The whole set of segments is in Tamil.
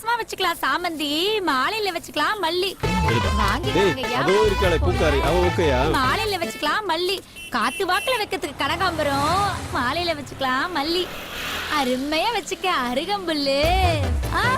சாவகாசமா வச்சுக்கலாம் சாமந்தி, மாலையில வச்சுக்கலாம் மல்லி. மாலையில வச்சுக்கலாம் மல்லி, காத்து வாக்குல வைக்கிறதுக்கு கனகாம்பரம், மாலையில வச்சுக்கலாம் மல்லி, அருமையா வச்சுக்க அருகம்புல்லு.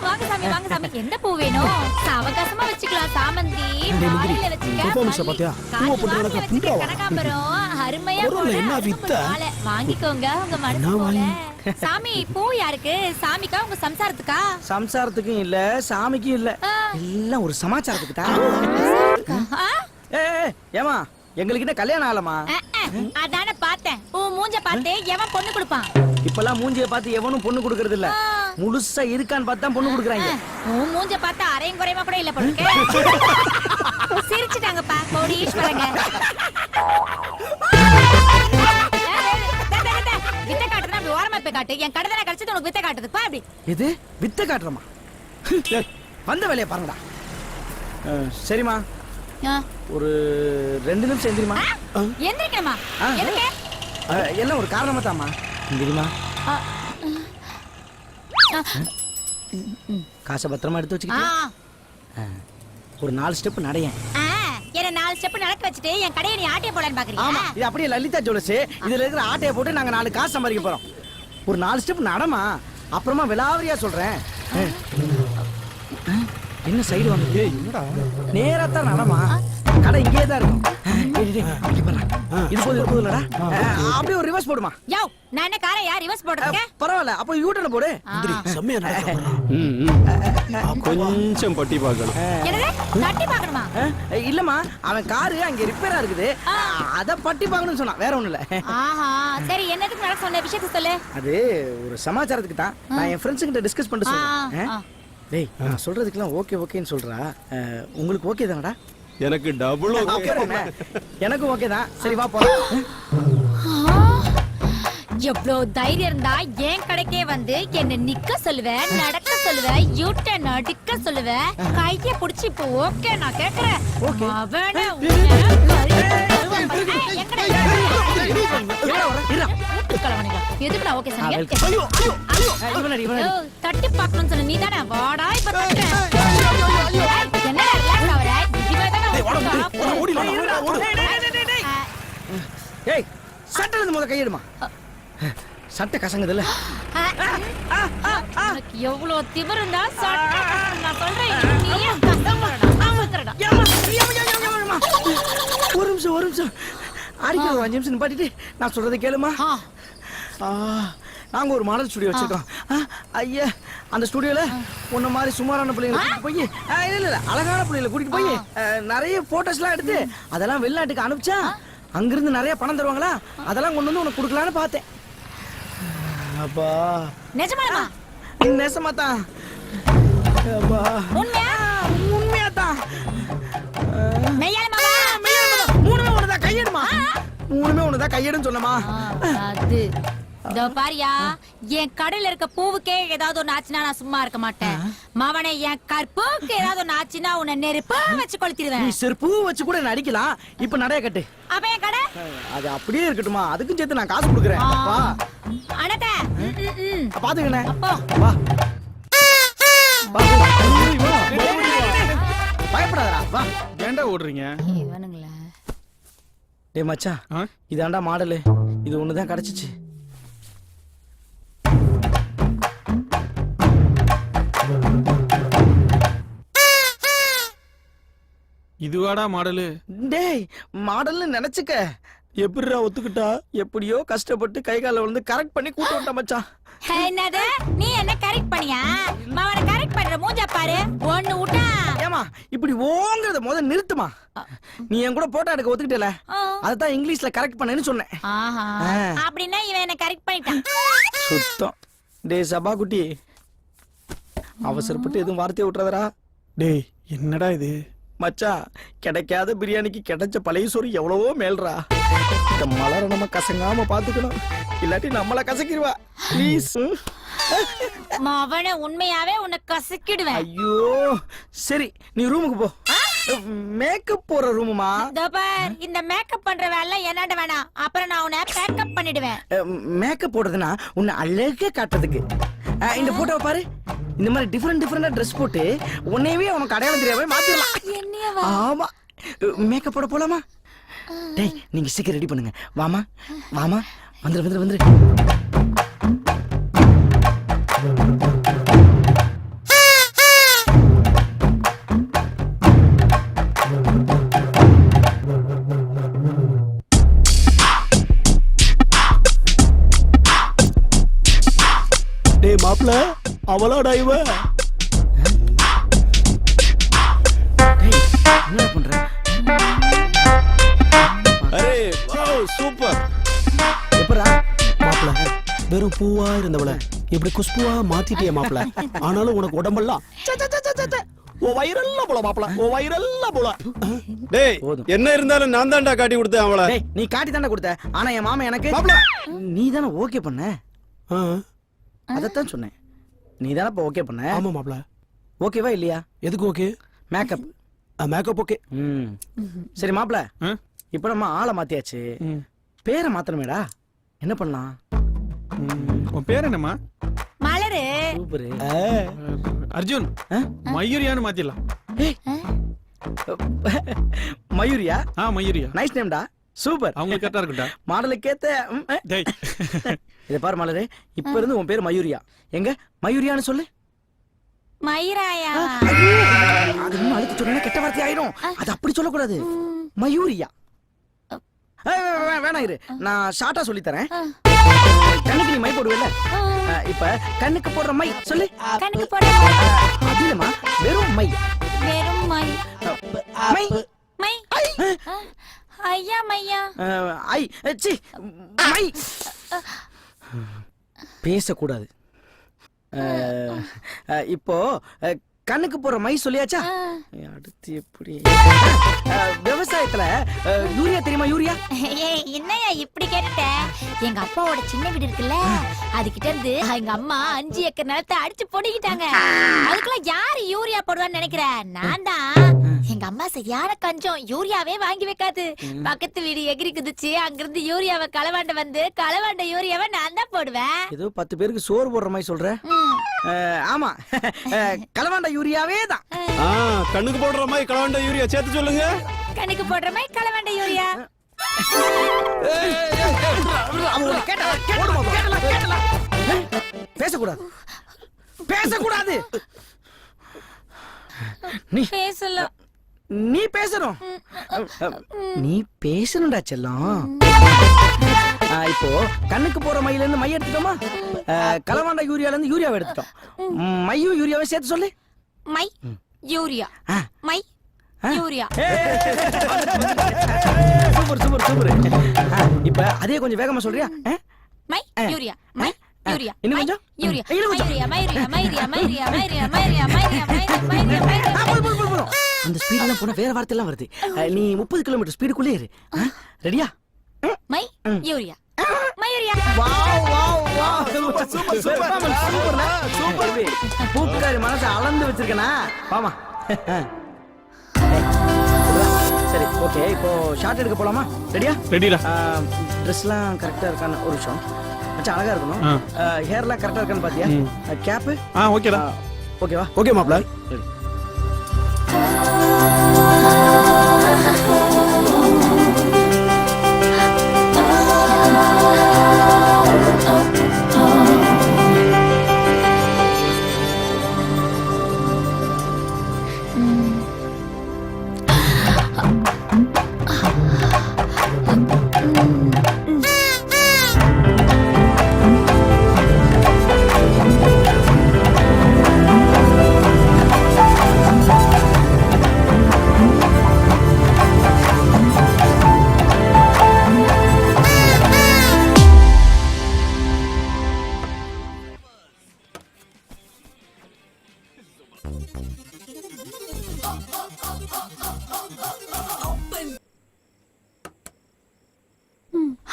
வாங்க சாமி வாங்க சாமி, எந்த பூ வேணும்? சாவகாசமா வச்சுக்கலாம் சாமந்தி, மாலையில வச்சுக்க கனகாம்பரம், அருமையா மாலை வாங்கிக்கோங்க உங்க மனசு போல. சாமி பூ யாருக்கு? சாமிக்கா உங்க சம்சாரத்துக்கா? சம்சாரத்துக்கும் இல்ல சாமிக்கும் இல்ல, எல்லாம் ஒரு சமாச்சாரத்துக்கு தான். ஏமா எங்களுக்கு கல்யாணம் ஆகலமா? அதான பார்த்தேன், உன் மூஞ்ச பார்த்து எவன் பொண்ணு கொடுப்பான்? இப்பெல்லாம் மூஞ்சிய பார்த்து எவனும் பொண்ணு கொடுக்கறது இல்ல, முழுசா இருக்கான்னு பார்த்து தான் பொண்ணு கொடுக்குறாங்க. உன் மூஞ்ச பார்த்து அரையும் குறையுமா கூட இல்ல பொண்ணுக்கு. சிரிச்சுட்டாங்கப்பா கோடீஸ்வரங்க. வித்த காட்டுறா அப்படி ஓரமா போய் காட்டு. என் கடை தானே கிடைச்சது உனக்கு வித்த காட்டுறதுப்பா அப்படி. இது வித்த காட்டுறமா? வந்த வேலையை பாருங்கடா. சரிம்மா ஒரு 2 நிமிஷம் எந்திரிமா. எந்திரிக்கணுமா? எதுக்கு? எல்லாம் ஒரு காரணமா தாம்மா. எந்திரிமா. காசை பத்திரமா எடுத்து வச்சுக்கிட்டு ஒரு 4 ஸ்டெப் நடையேன். என்ன 4 ஸ்டெப் நடக்க வச்சுட்டு என் கடையை நீ ஆட்டைய போடலான்னு பாக்குறீங்க? ஆமா, இது அப்படியே லலிதா ஜுவல்ஸ். இதுல இருக்கிற ஆட்டைய போட்டு நாங்க 4 காசு சம்பாதிக்க போறோம். ஒரு 4 ஸ்டெப் நடமா, அப்புறமா விலாவரியா சொல்றேன். என்ன சைடு வாங்க? நேரா தான் நடமா, கடை இங்கே தான் இருக்கும். இது போதுலடா, அப்படியே ஒரு ரிவர்ஸ் போடுமா. யோ நான் என்ன காரை யார் ரிவர்ஸ் போடுறதுக்கு? பரவாயில்ல, அப்போ யூட்டர்ன் போடு. கொஞ்சம் பட்டி பார்க்கணும். என்னது தட்டி பார்க்கணுமா? இல்லம்மா, அவன் காரு அங்க ரிப்பேரா இருக்குது, அத பட்டி பார்க்கணும்னு சொன்னா, வேற ஒண்ணும் இல்ல. ஆஹா சரி, என்னதுக்கு நடக்க சொன்ன விஷயத்தை சொல்லு. அது ஒரு சமாச்சாரத்துக்கு தான். நான் என் ஃப்ரெண்ட்ஸ் கிட்ட டிஸ்கஸ் பண்ணிட்டு சொல்றேன். டேய் நான் சொல்றதுக்கெல்லாம் ஓகே ஓகேன்னு சொல்றா, உங்களுக்கு ஓகே தானடா? எனக்கு டபுள் ஓகே. எனக்கு ஓகே தான். சரி வா போலாம். எவ்வளவு தைரியம் இருந்தா என் கடைக்கே வந்து என்ன நிக்க சொல்லுவேன், நடக்க சொல்லுவேன், யூட்டன் அடிக்க சொல்லுவேன், கைய புடிச்சு இப்போ ஓகே நான் கேக்குறேன். எதுக்கு நான் ஓகே சொன்னீங்க? தட்டி பார்க்கணும்னு சொன்ன நீ தானே? வாடா இப்ப தட்டுறேன். என்ன ரிலாக்ஸ் ஆவற? ஏய் சட்டை இருந்து முத கையிடுமா. சட்டை கசங்குதுல்ல. எனக்கு எவ்வளவு திமிரு இருந்தா சட்டை நான் சொல்றேன், நீயே கசங்குறடா. ஒரு நிமிஷம் அடிக்க ஒரு 5 நிமிஷம் நிப்பாட்டிட்டு நான் சொல்றதை கேளுமா. நாங்க ஒரு மாடல் ஸ்டுடியோ வச்சிருக்கோம். ஐயா அந்த ஸ்டுடியோல உன்ன மாதிரி சுமாரான பிள்ளைங்களை கூட்டிட்டு போய் இல்ல அழகான பிள்ளைகளை கூட்டிட்டு போய் நிறைய போட்டோஸ் எல்லாம் எடுத்து அதெல்லாம் வெளிநாட்டுக்கு அனுப்பிச்சா அங்கிருந்து நிறைய பணம் தருவாங்களா, அதெல்லாம் கொண்டு வந்து உனக்கு கொடுக்கலான்னு பார்த்தேன். அப்பா நிஜமாலுமா? நெசமா தான். உண்மையா தான். மூணுமே ஒண்ணுதான் கையெடுமா. மூணுமே ஒண்ணுதான் கையெடுன்னு சொன்னமா. அது இதோ பாரியா, என் கடையில இருக்க பூவுக்கே ஏதாவது ஒண்ணு ஆச்சுன்னா நான் சும்மா இருக்க மாட்டேன். மவனே என் கற்புக்கு ஏதாவது ஒண்ணு ஆச்சுன்னா உன்னை நெருப்பு வச்சு கொளுத்திடுவேன். நீ செருப்பு வச்சு கூட என்ன அடிக்கலாம். இப்ப நடைய கட்டு. அப்ப என் கடை அது அப்படியே இருக்கட்டுமா, அதுக்கும் சேர்த்து நான் காசு கொடுக்குறேன். வா அனத பாத்துக்கண்ணே. அப்போ வா பயப்படாதடா வா. ஏன்டா ஓடுறீங்க? இவனுங்களா? டேய் மச்சான், இதாண்டா மாடலு, இது ஒண்ணுதான் கிடைச்சிச்சு. இதுவாடா மாடலு? டேய் மாடல்னு நினைச்சுக்க. எப்படிடா ஒத்துக்கிட்டா? எப்படியோ கஷ்டப்பட்டு கை கால வந்து கரெக்ட் பண்ணி கூட்டு வந்தா மச்சான். என்னது நீ என்ன கரெக்ட் பண்ணியா? மவனை கரெக்ட் பண்ற மூஞ்ச பாரு. ஒண்ணு விட்டா ஏமா இப்படி ஓங்கறத முத நிறுத்துமா. நீ என் கூட போட்டோ எடுக்க ஒத்துக்கிட்டல, அதான் இங்கிலீஷ்ல கரெக்ட் பண்ணேன்னு சொன்னேன். ஆஹா அப்படினா இவன் என்ன கரெக்ட் பண்ணிட்டான். சுத்தம். டேய் சபா குட்டி, அவசரப்பட்டு எதுவும் வார்த்தையை விட்டுறதடா. டேய் என்னடா இது? மச்சான் கிடைக்காத பிரியாணிக்கு கிடைச்ச பழைய சோறு எவ்வளவோ மேல்றா. இந்த மலரை நம்ம கசங்காம பாத்துக்கணும், இல்லாட்டி நம்மள கசக்கிடுவா. ப்ளீஸ். மவனை உண்மையாவே உன்னை கசக்கிடுவேன். ஐயோ சரி நீ ரூமுக்கு போ. மேக்கப் போற ரூமுமா? இந்த மேக்கப் பண்ற வேலை என்னட வேணாம், அப்புறம் நான் உன்னை பேக்கப் பண்ணிடுவேன். மேக்கப் போடுறதுன்னா உன்னை அழகா காட்டுறதுக்கு. இந்த போட்டோவை பாரு, இந்த மாதிரி டிஃபரெண்டா ட்ரெஸ் போட்டு உன்னையவே உனக்கு அடையாளம் தெரியாம மாத்திரலாம். என்னையவா? ஆமா, மேக்கப் போட போலாமா? டேய் நீங்க சீக்கிரம் ரெடி பண்ணுங்க. வாமா வாமா, வந்துரு. டேய் மாப்ள, அவளாடா இவ? டேய் என்ன பண்ற? Array wow, super. எப்பறா மாப்பிள, வெறும் பூவா இருந்தவள இப்படி குஷ்புவா மாத்திட்டிய மாப்பிள. ஆனாலும் உனக்கு உடம்பெல்லாம் ஓ வயிறெல்லாம் போல மாப்பிள, ஓ வயிறெல்லாம் போல. டேய் போதும். என்ன இருந்தாலும் நான் தான்டா காட்டி கொடுத்தேன் அவளை. டேய் நீ காட்டி தானே கொடுத்த. ஆனா என் மாமா எனக்கு மாப்ள. நீ தானே ஓகே பண்ண. ஆ, அதத்தான் சொன்னேன். நீ தானே இப்ப ஓகே பண்ண. ஆமா மாப்பிள. ஓகேவா இல்லையா? எதுக்கு ஓகே? மேக்கப். Makeup okay. சரி மாப்ள, ஆ? இப்ப நம்ம ஆளை மாத்தியாச்சு, பேரை மாத்தணுமேடா. என்ன பண்ணலாம்? உன் பேர் என்னம்மா? மலரு. சூப்பர். அர்ஜுன். மயூரியான்னு மாத்திடலாம். மயூரியா? மயூரியா. நைஸ் நேம்டா. சூப்பர். அவங்களுக்கு கரெக்டா இருக்குடா. மாடலுக்கேத்த. டேய் இத பாரு மலரு, இப்ப இருந்து உன் பேர் மயூரியா. எங்க மயூரியான்னு சொல்லு. மயிராயா? அது இன்னும் அழுத்தி சொன்னா கெட்ட வார்த்தை ஆயிடும். அது அப்படி சொல்லக்கூடாது. மயூரியா. வேணாம் இரு, நான் ஷார்ட்டா சொல்லி தரேன். கண்ணுக்கு நீ மை போடுவல, இப்ப கண்ணுக்கு போடுற மை சொல்லு. கணக்கு போட அது இல்லம்மா, வெறும் மை. வெறும் மை. My my. ஐயா மையா. ஐ சி மை. பேசக்கூடாது. இப்போ கண்ணுக்கு போற மை சொல்லியாச்சா? அடுத்து எப்படி? விவசாயத்துல யூரியா தெரியுமா? யூரியா ஏய் என்னையா இப்படி கேட்ட? எங்க அப்பாவோட சின்ன வீடு இருக்குல்ல, அதுகிட்ட இருந்து எங்க அம்மா 5 ஏக்கர் நிலத்தை அடிச்சு போட்டுக்கிட்டாங்க. அதுக்கெல்லாம் யாரு யூரியா போடுவான்னு நினைக்கிற? நான் தான். எங்க அம்மா சரியான கஞ்சம், யூரியாவே வாங்கி வைக்காது. பக்கத்து வீடு எகிரி குதிச்சு அங்கிருந்து யூரியாவை களவாண்ட வந்து களவாண்ட யூரியாவை நான் தான் போடுவேன். ஏதோ 10 பேருக்கு சோறு போடுற மாதிரி சொல்ற. ஆமா, களவாண்ட யூரியாவே தான். கண்ணுக்கு போடுற மாதிரி களவாண்ட யூரியா சேர்த்து சொல்லுங்க. கணக்கு போடுற மாதிரி களவாண்ட யூரியா. பேசக்கூடாது, பேசக்கூடாது. பேசல. நீ பேசணும். நீ பேசணும்டா செல்லம். இப்போ கண்ணுக்கு போற மையில இருந்து மை எடுத்துட்டோமா, களவாண்ட யூரியால இருந்து யூரியாவை எடுத்துட்டோம். மையும் யூரியாவை சேர்த்து சொல்லு. My urea. My urea. Super super super. இப்ப அதே கொஞ்சம் வேகமா சொல்றியா? My urea. My urea. இன்னும் கொஞ்சம். யூரியா. இன்னும் கொஞ்சம். மைரியா மைரியா மைரியா மைரியா மைரியா மைரியா மைரியா மைரியா மைரியா. அந்த ஸ்பீட்ல போனா வேற வார்த்தை எல்லாம் வருது. நீ 30 கிலோமீட்டர் ஸ்பீடுக்குள்ளே இரு. ரெடியா? Mayuria. Mayuria. Wow wow wow, super super super super. பூக்காரி மனசை அளந்து வச்சிருக்கனா? வாமா. சரி ஓகே, இப்போ ஷார்ட் எடுக்க போலாமா? ரெடியா? ரெடிடா. ட்ரெஸ்லாம் கரெக்டா இருக்கான்னு ஒரு நிமிஷம். மச்சான் அழகா இருக்கணும். ஹேர்லாம் கரெக்டா இருக்கான்னு பாத்தியா? கேப் ஓகேடா. ஓகேவா? ஓகே மாப்பிள. Ready.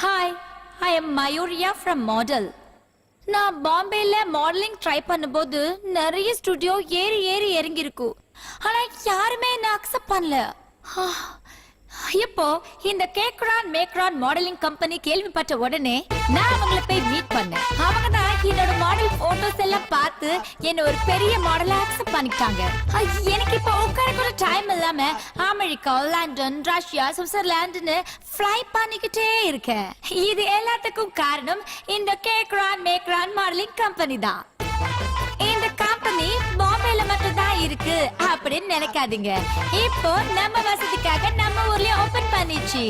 Hi, I am Mayuria from model. நான் பாம்பேல மாடலிங் ட்ரை பண்ணும்போது நிறைய ஸ்டுடியோ ஏறி ஏறி இறங்கி இருக்கு. ஆனா யாருமே என்ன அக்செப்ட் பண்ணல. இப்போ இந்த கேக்ரான் மேக்ரான் மாடலிங் கம்பெனி கேள்விப்பட்ட உடனே நான் அவங்கள போய் மீட் பண்ணேன். அவங்க தான் என்னோட மாடல் போட்டோஸ் எல்லாம் பார்த்து என்ன ஒரு பெரிய மாடலா அக்செப்ட் பண்ணிட்டாங்க. எனக்கு இப்போ உட்கார கூட டைம் இல்லாம அமெரிக்கா, லண்டன், ரஷ்யா, சுவிட்சர்லாந்துன்னு ஃப்ளை பண்ணிக்கிட்டே இருக்கேன். இது எல்லாத்துக்கும் காரணம் இந்த கேக்ரான் மேக்ரான் மாடலிங் கம்பெனி தான். இந்த கம்பெனி பாம்பேல மட்டும் தான் இருக்கு அப்படின்னு நினைக்காதீங்க. இப்போ நம்ம வசதிக்காக நம்ம ஊர்லயே ஓபன் பண்ணிச்சு.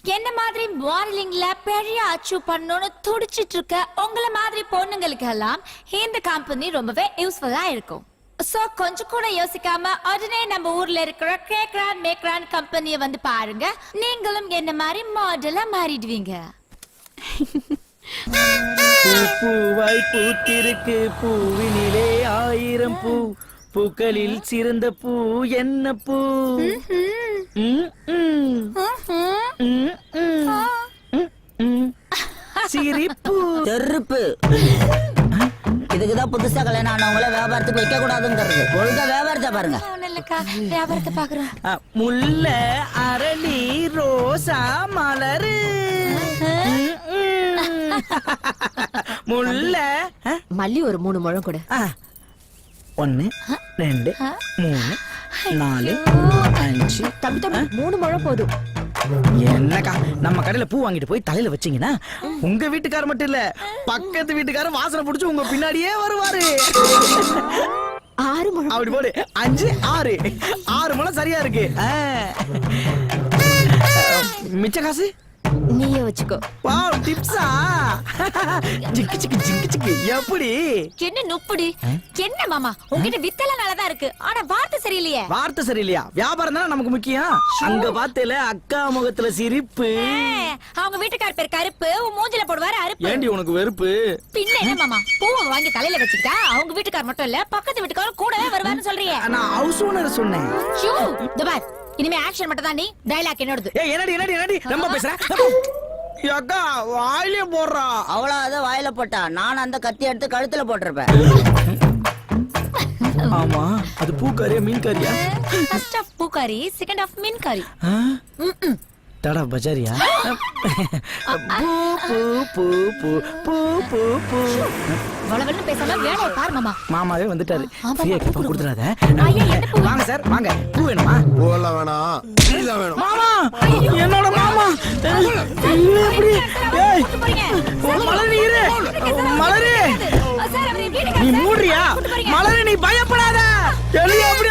என்ன மாதிரி மாடலிங்ல பெரிய அச்சீவ் பண்ணணும்னு துடிச்சிட்டு இருக்க உங்களை மாதிரி பொண்ணுங்களுக்கு எல்லாம் இந்த கம்பெனி ரொம்பவே யூஸ்ஃபுல்லா இருக்கும். சோ கொஞ்சம் கூட யோசிக்காம உடனே நம்ம ஊர்ல இருக்கிற கேக்ரான் மேக்ரான் கம்பெனியை வந்து பாருங்க. நீங்களும் என்ன மாதிரி மாடலா மாறிடுவீங்க. பூவாய் பூத்திருக்கு பூவினிலே 1000 பூ, பூக்களில் சிறந்த பூ என்ன பூ? சிரிப்பு. செருப்பு. இதுக்குதான் புதுசா கல்யாணம் ஆனவங்கள வியாபாரத்துக்கு வைக்க கூடாதுங்கிறது. ஒழுங்கா வியாபாரத்தை பாருங்க. ஒண்ணும் இல்லக்கா, வியாபாரத்தை பாக்குறோம். முல்லை, அரளி, ரோசா, மலரு. முல்லை மல்லி ஒரு 3 முழம் கொடு. 1 2 3 4 5. தம்பி 3 முழம் போதும். என்னக்கா நம்ம கடையில பூ வாங்கிட்டு போய் தலையில வச்சீங்கன்னா உங்க வீட்டுக்கார மட்டும் இல்ல பக்கத்து வீட்டுக்காரர் வாசனை புடிச்சு உங்க பின்னாடியே வருவாரு. 6 முழம். அப்படி போடு. 5 6 6 முழம் சரியா இருக்கு. மிச்ச காசு நீயே வச்சுக்கோ. வாவ் டிப்ஸா. ஜிக்கு ஜிக்கு ஜிக்கு ஜிக்கு. எப்படி என்ன நுப்புடி? என்ன மாமா உங்ககிட்ட வித்தெல்லாம் நல்லதா இருக்கு, ஆனா வார்த்தை சரியில்லையே. வார்த்தை சரியில்லையா? வியாபாரம் தானே நமக்கு முக்கியம். அங்க பார்த்தேல அக்கா முகத்துல சிரிப்பு. அவங்க வீட்டுக்கார பேர் கருப்பு, உன் மூஞ்சில போடுவாரு அருப்பு. ஏண்டி உனக்கு வெறுப்பு? பின்ன என்ன மாமா, பூவை வாங்கி தலையில வச்சுக்கிட்டா அவங்க வீட்டுக்கார மட்டும் இல்ல பக்கத்து வீட்டுக்காரரும் கூடவே வருவாருன்னு சொல்றீங்க. நான் ஹவுஸ் ஓனர் சொன்னேன். ஷூ தபார், இனிமே ஆக்ஷன் மட்டும் தான். நீ டயலாக் என்னோடது. ஏய் என்னடி என்னடி என்னடி ரொம்ப பேசுற? அக்கா வாயிலே போடுறா. அவ்வளவு அதை வாயில போட்டா நான் அந்த கத்தி எடுத்து கழுத்துல போட்டிருப்பேன். ஆமா அது பூக்காரியா மீன் காரியா? ஃபர்ஸ்ட் ஆஃப் பூக்காரி, செகண்ட் ஆஃப் மீன் காரி. தடா பஜாரியா? பூ பூ பூ பூ பூ பூ பூ. வளவளன்னு பேசாம வேலையை பாரு மாமா. மாமாவே வந்துட்டாரு. ஆமா, ஃப்ரீயா பூ கப்ப கொடுத்துறாத. ஐயா, என்ன பூ? வாங்க சார் வாங்க. பூ வேணுமா? பூவெல்லாம் வேணாம், நீதான் வேணும். மாமா என்னோட மாமா. இல்ல எப்படி? ஏய் மலரு இரு. மலரு சார் அவரே வீட்டுக்கு நீ மூடுறியா? மலரு நீ பயப்படாத. எலிய எப்படி